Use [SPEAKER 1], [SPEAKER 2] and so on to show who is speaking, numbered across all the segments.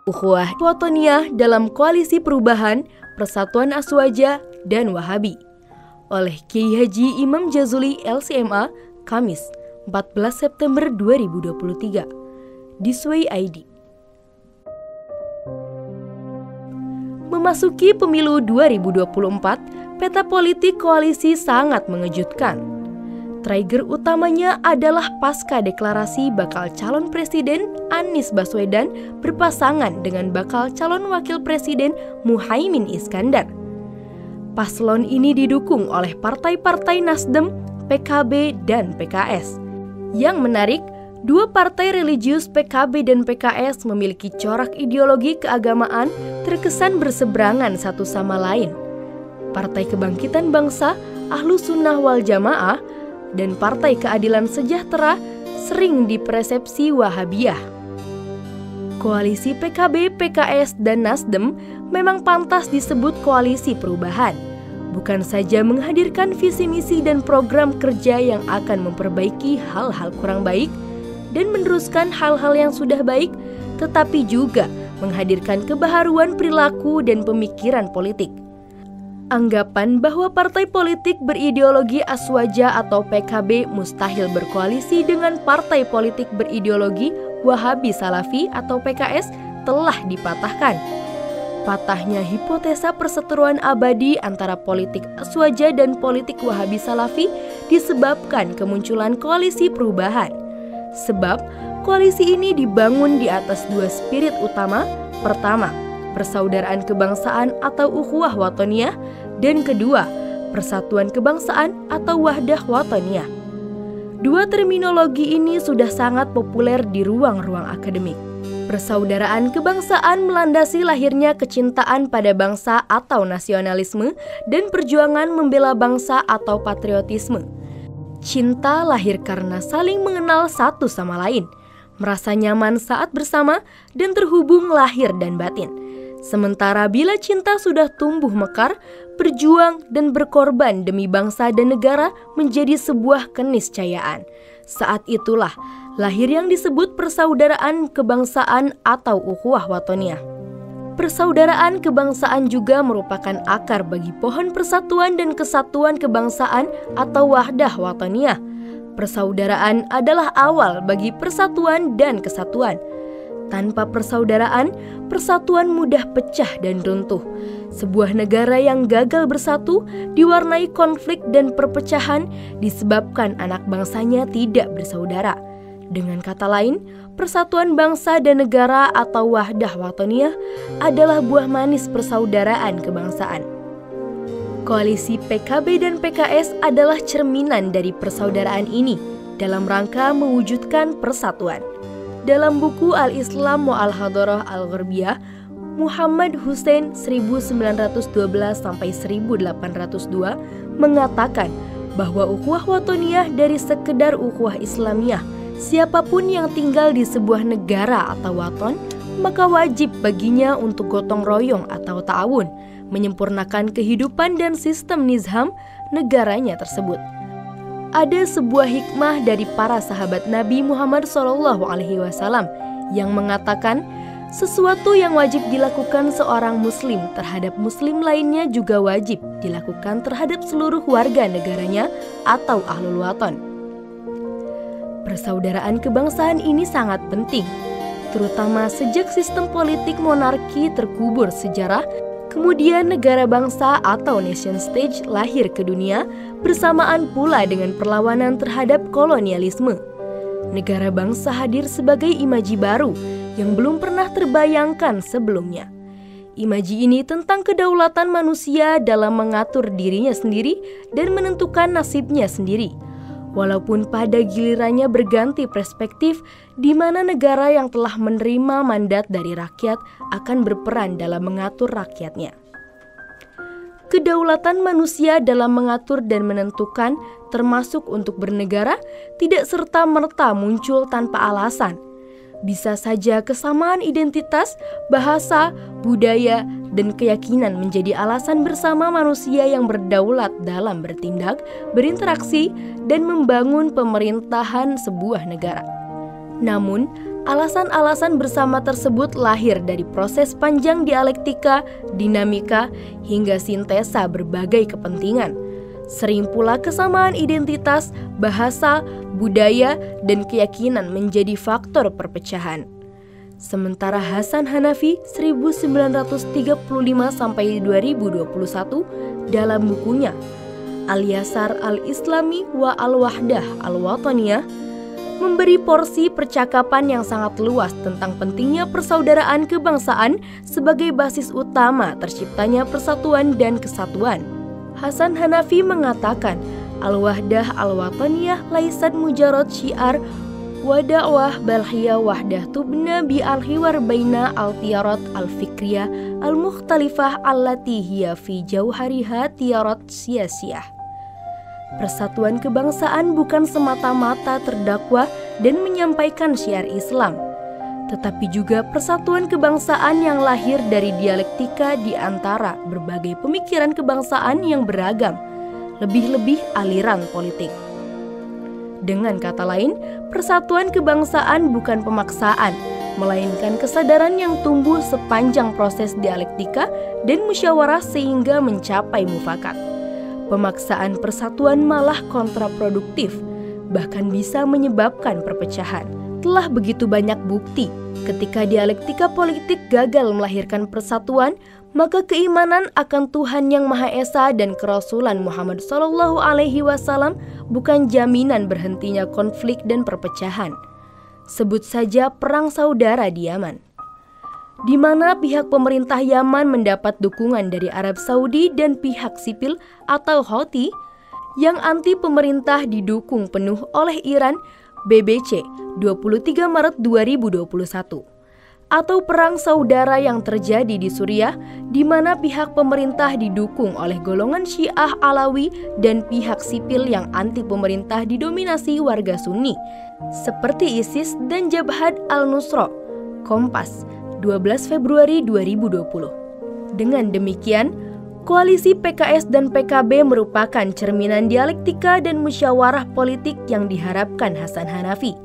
[SPEAKER 1] Ukhuwah Wathoniyah dalam Koalisi Perubahan, Persatuan Aswaja, dan Wahabi oleh Kiai Haji Imam Jazuli LCMA, Kamis 14 September 2023 di Sway ID. Memasuki pemilu 2024, peta politik koalisi sangat mengejutkan. Trigger utamanya adalah pasca deklarasi bakal calon presiden Anies Baswedan berpasangan dengan bakal calon wakil presiden Muhaimin Iskandar. Paslon ini didukung oleh partai-partai Nasdem, PKB, dan PKS. Yang menarik, dua partai religius PKB dan PKS memiliki corak ideologi keagamaan terkesan berseberangan satu sama lain. Partai Kebangkitan Bangsa, Ahlus Sunnah wal Jamaah, dan Partai Keadilan Sejahtera sering dipersepsi Wahabiyah. Koalisi PKB, PKS, dan Nasdem memang pantas disebut koalisi perubahan. Bukan saja menghadirkan visi misi dan program kerja yang akan memperbaiki hal-hal kurang baik dan meneruskan hal-hal yang sudah baik, tetapi juga menghadirkan kebaharuan perilaku dan pemikiran politik. Anggapan bahwa partai politik berideologi Aswaja atau PKB mustahil berkoalisi dengan partai politik berideologi Wahabi Salafi atau PKS telah dipatahkan. Patahnya hipotesa perseteruan abadi antara politik Aswaja dan politik Wahabi Salafi disebabkan kemunculan koalisi perubahan. Sebab koalisi ini dibangun di atas dua spirit utama. Pertama, persaudaraan kebangsaan atau ukhuwah Wathoniyah, dan kedua, persatuan kebangsaan atau wahdah Wathoniyah. Dua terminologi ini sudah sangat populer di ruang-ruang akademik. Persaudaraan kebangsaan melandasi lahirnya kecintaan pada bangsa atau nasionalisme dan perjuangan membela bangsa atau patriotisme. Cinta lahir karena saling mengenal satu sama lain, merasa nyaman saat bersama, dan terhubung lahir dan batin. Sementara bila cinta sudah tumbuh mekar, berjuang dan berkorban demi bangsa dan negara menjadi sebuah keniscayaan. Saat itulah lahir yang disebut persaudaraan kebangsaan atau ukhuwah Wathoniyah. Persaudaraan kebangsaan juga merupakan akar bagi pohon persatuan dan kesatuan kebangsaan atau wahdah Wathoniyah. Persaudaraan adalah awal bagi persatuan dan kesatuan. Tanpa persaudaraan, persatuan mudah pecah dan runtuh. Sebuah negara yang gagal bersatu diwarnai konflik dan perpecahan disebabkan anak bangsanya tidak bersaudara. Dengan kata lain, persatuan bangsa dan negara atau wahdah Wathoniyah adalah buah manis persaudaraan kebangsaan. Koalisi PKB dan PKS adalah cerminan dari persaudaraan ini dalam rangka mewujudkan persatuan. Dalam buku Al-Islam wa Al-Hadarah Al-Gharbiyah, Muhammad Hussein 1912-1802 mengatakan bahwa ukhuwah Wathoniyah dari sekedar ukhuwah Islamiyah. Siapapun yang tinggal di sebuah negara atau waton, maka wajib baginya untuk gotong royong atau ta'awun, menyempurnakan kehidupan dan sistem nizam negaranya tersebut. Ada sebuah hikmah dari para sahabat Nabi Muhammad SAW yang mengatakan sesuatu yang wajib dilakukan seorang muslim terhadap muslim lainnya juga wajib dilakukan terhadap seluruh warga negaranya atau ahlul waton. Persaudaraan kebangsaan ini sangat penting, terutama sejak sistem politik monarki terkubur sejarah. Kemudian negara bangsa atau nation state lahir ke dunia bersamaan pula dengan perlawanan terhadap kolonialisme. Negara bangsa hadir sebagai imaji baru yang belum pernah terbayangkan sebelumnya. Imaji ini tentang kedaulatan manusia dalam mengatur dirinya sendiri dan menentukan nasibnya sendiri. Walaupun pada gilirannya berganti perspektif di mana negara yang telah menerima mandat dari rakyat akan berperan dalam mengatur rakyatnya. Kedaulatan manusia dalam mengatur dan menentukan termasuk untuk bernegara tidak serta-merta muncul tanpa alasan. Bisa saja kesamaan identitas, bahasa, budaya, dan keyakinan menjadi alasan bersama manusia yang berdaulat dalam bertindak, berinteraksi, dan membangun pemerintahan sebuah negara. Namun, Alasan-alasan bersama tersebut lahir dari proses panjang dialektika, dinamika, hingga sintesa berbagai kepentingan. Sering pula kesamaan identitas, bahasa, budaya, dan keyakinan menjadi faktor perpecahan. Sementara Hasan Hanafi 1935 sampai 2021 dalam bukunya Al-Yasar Al-Islami wa Al-Wahdah Al-Wataniyah memberi porsi percakapan yang sangat luas tentang pentingnya persaudaraan kebangsaan sebagai basis utama terciptanya persatuan dan kesatuan. Hasan Hanafi mengatakan, Al-Wahdah Al-Wataniyah laisat mujarad syiar wa da'wah bal hiya wahdah tubna bi al-hiwar baina al-tiyarat al-fikriyah al-mukhtalifah allati hiya fi jauhariha tiyarat siyasiyah. Persatuan kebangsaan bukan semata-mata terdakwa dan menyampaikan syiar Islam, tetapi juga persatuan kebangsaan yang lahir dari dialektika di antara berbagai pemikiran kebangsaan yang beragam, lebih-lebih aliran politik. Dengan kata lain, persatuan kebangsaan bukan pemaksaan, melainkan kesadaran yang tumbuh sepanjang proses dialektika dan musyawarah sehingga mencapai mufakat. Pemaksaan persatuan malah kontraproduktif, bahkan bisa menyebabkan perpecahan. Telah begitu banyak bukti, ketika dialektika politik gagal melahirkan persatuan, maka keimanan akan Tuhan Yang Maha Esa dan kerasulan Muhammad SAW bukan jaminan berhentinya konflik dan perpecahan. Sebut saja Perang Saudara di Yaman, di mana pihak pemerintah Yaman mendapat dukungan dari Arab Saudi dan pihak sipil atau Houthi yang anti pemerintah didukung penuh oleh Iran, BBC 23 Maret 2021. Atau Perang Saudara yang terjadi di Suriah, di mana pihak pemerintah didukung oleh golongan Syiah Alawi dan pihak sipil yang anti pemerintah didominasi warga Sunni, seperti ISIS dan Jabhat al-Nusra. Kompas 12 Februari 2020. Dengan demikian, koalisi PKS dan PKB merupakan cerminan dialektika dan musyawarah politik yang diharapkan Hasan Hanafi.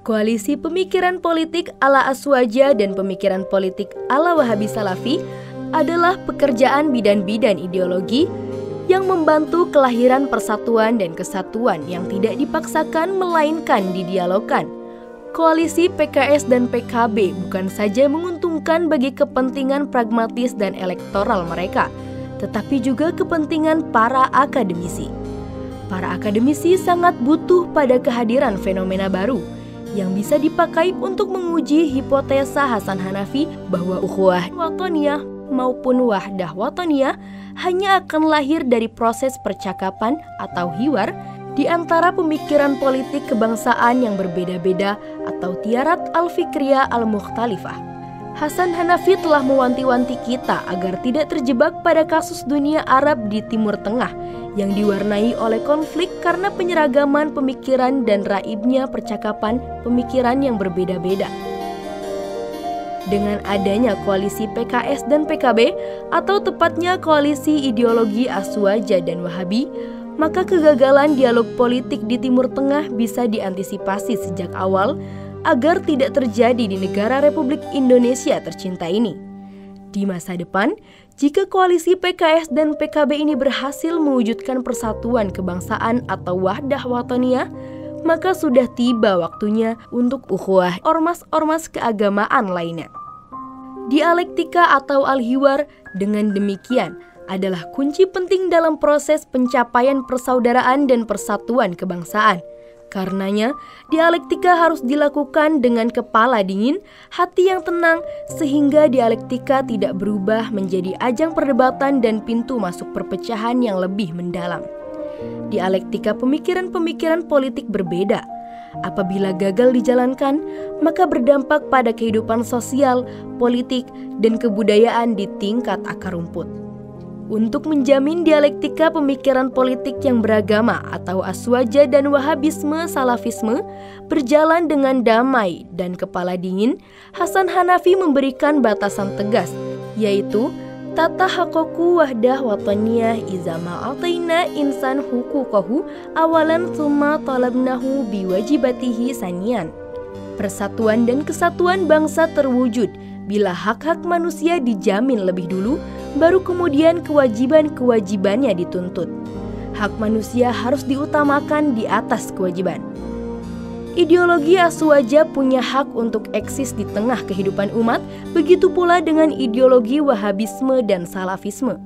[SPEAKER 1] Koalisi pemikiran politik ala Aswaja dan pemikiran politik ala Wahabi Salafi adalah pekerjaan bidan-bidan ideologi yang membantu kelahiran persatuan dan kesatuan yang tidak dipaksakan melainkan didialogkan. Koalisi PKS dan PKB bukan saja menguntungkan bagi kepentingan pragmatis dan elektoral mereka, tetapi juga kepentingan para akademisi. Para akademisi sangat butuh pada kehadiran fenomena baru yang bisa dipakai untuk menguji hipotesa Hasan Hanafi bahwa ukhuwah wataniyah maupun wahdah wataniyah hanya akan lahir dari proses percakapan atau hiwar di antara pemikiran politik kebangsaan yang berbeda-beda atau tiyarat al-fikriyah al-mukhtalifah. Hasan Hanafi telah mewanti-wanti kita agar tidak terjebak pada kasus dunia Arab di Timur Tengah yang diwarnai oleh konflik karena penyeragaman pemikiran dan raibnya percakapan pemikiran yang berbeda-beda. Dengan adanya koalisi PKS dan PKB atau tepatnya koalisi ideologi Aswaja dan Wahabi, maka kegagalan dialog politik di Timur Tengah bisa diantisipasi sejak awal agar tidak terjadi di negara Republik Indonesia tercinta ini. Di masa depan, jika koalisi PKS dan PKB ini berhasil mewujudkan persatuan kebangsaan atau wahdah wataniyah, maka sudah tiba waktunya untuk ukhuwah ormas-ormas keagamaan lainnya. Dialektika atau al-hiwar dengan demikian adalah kunci penting dalam proses pencapaian persaudaraan dan persatuan kebangsaan. Karenanya, dialektika harus dilakukan dengan kepala dingin, hati yang tenang, sehingga dialektika tidak berubah menjadi ajang perdebatan dan pintu masuk perpecahan yang lebih mendalam. Dialektika pemikiran-pemikiran politik berbeda. Apabila gagal dijalankan, maka berdampak pada kehidupan sosial, politik, dan kebudayaan di tingkat akar rumput. Untuk menjamin dialektika pemikiran politik yang beragama atau Aswaja dan Wahabisme Salafisme berjalan dengan damai dan kepala dingin, Hasan Hanafi memberikan batasan tegas, yaitu tata haqqoqu wahdah wataniyah iza ma'ataina insan huquqahu awalan thumma talabnahu biwajibatihi sanian. Persatuan dan kesatuan bangsa terwujud bila hak-hak manusia dijamin lebih dulu, baru kemudian kewajiban-kewajibannya dituntut. Hak manusia harus diutamakan di atas kewajiban. Ideologi Aswaja punya hak untuk eksis di tengah kehidupan umat, begitu pula dengan ideologi Wahabisme dan Salafisme.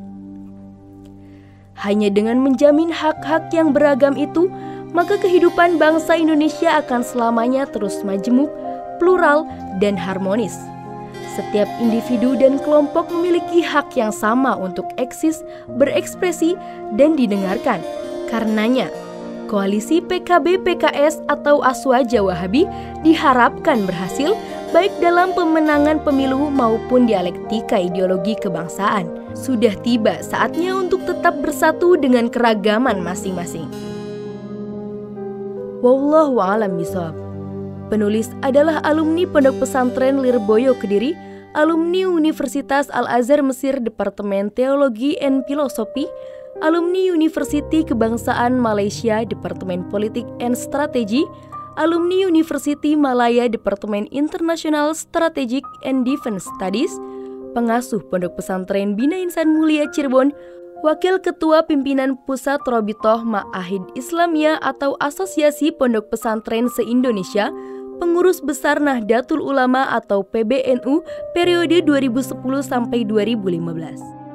[SPEAKER 1] Hanya dengan menjamin hak-hak yang beragam itu, maka kehidupan bangsa Indonesia akan selamanya terus majemuk, plural, dan harmonis. Setiap individu dan kelompok memiliki hak yang sama untuk eksis, berekspresi, dan didengarkan. Karenanya, koalisi PKB-PKS atau Aswaja Wahabi diharapkan berhasil baik dalam pemenangan pemilu maupun dialektika ideologi kebangsaan. Sudah tiba saatnya untuk tetap bersatu dengan keragaman masing-masing. Wallahu a'lam bishawab. Penulis adalah alumni Pondok Pesantren Lirboyo Kediri, alumni Universitas Al-Azhar Mesir Departemen Teologi and Filosofi, alumni University Kebangsaan Malaysia Departemen Politik and Strategi, alumni University Malaya Departemen International Strategic and Defense Studies, pengasuh Pondok Pesantren Bina Insan Mulia Cirebon, Wakil Ketua Pimpinan Pusat Robitoh Ma'ahid Islamiyah atau Asosiasi Pondok Pesantren se-Indonesia, Pengurus Besar Nahdlatul Ulama atau PBNU periode 2010 sampai 2015.